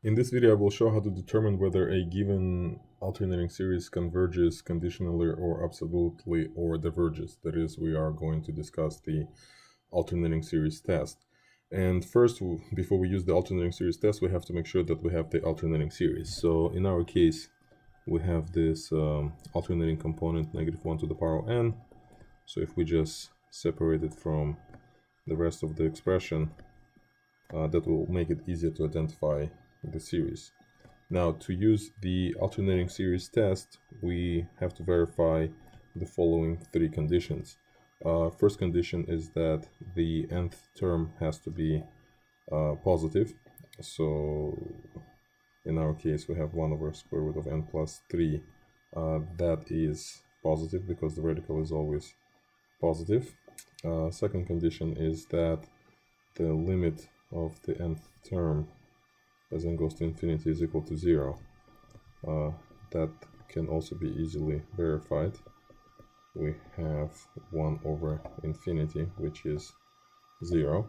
In this video, I will show how to determine whether a given alternating series converges conditionally or absolutely or diverges. That is, we are going to discuss the alternating series test. And first, before we use the alternating series test, we have to make sure that we have the alternating series. So in our case, we have this alternating component -1 to the power of n. So if we just separate it from the rest of the expression, that will make it easier to identify the series. Now, to use the alternating series test, we have to verify the following three conditions. First condition is that the nth term has to be positive. So in our case, we have 1 over square root of n plus 3. That is positive because the radical is always positive. Second condition is that the limit of the nth term as n goes to infinity is equal to 0. That can also be easily verified. We have 1 over infinity, which is 0.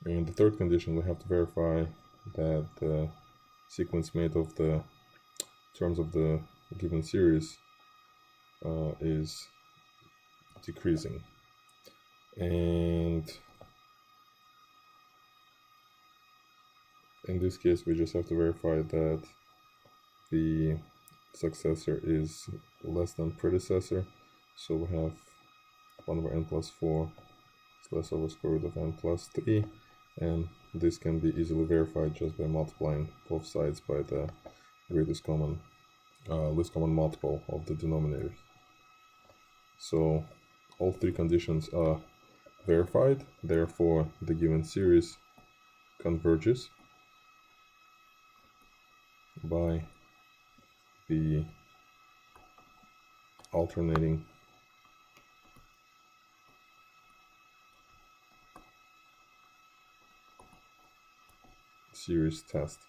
And the third condition, we have to verify that the sequence made of the terms of the given series is decreasing. And in this case, we just have to verify that the successor is less than predecessor. So we have 1 over n plus 4 is less over square root of n plus 3. And this can be easily verified just by multiplying both sides by the least common multiple of the denominators. So all three conditions are verified. Therefore, the given series converges by the alternating series test.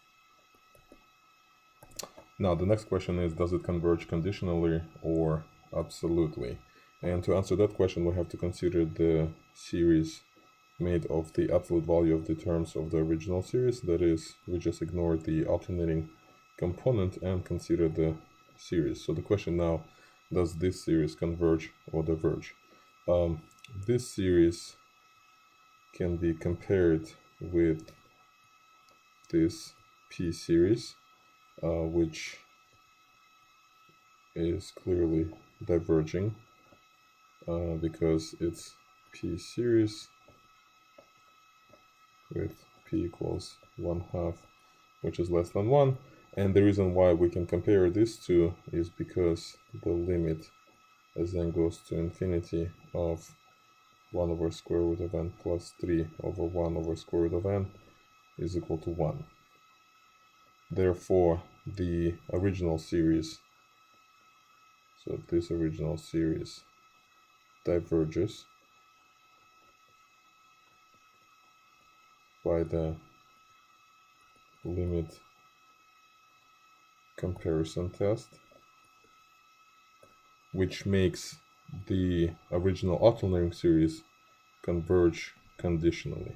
Now, the next question is, does it converge conditionally or absolutely? And to answer that question, we have to consider the series made of the absolute value of the terms of the original series. That is, we just ignore the alternating component and consider the series. So the question now, does this series converge or diverge? This series can be compared with this p series, which is clearly diverging because it's p series with p equals 1/2, which is less than 1. And the reason why we can compare these two is because the limit as n goes to infinity of 1 over square root of n plus 3 over 1 over square root of n is equal to 1. Therefore, the original series, so this original series diverges by the limit comparison test, which makes the original alternating series converge conditionally.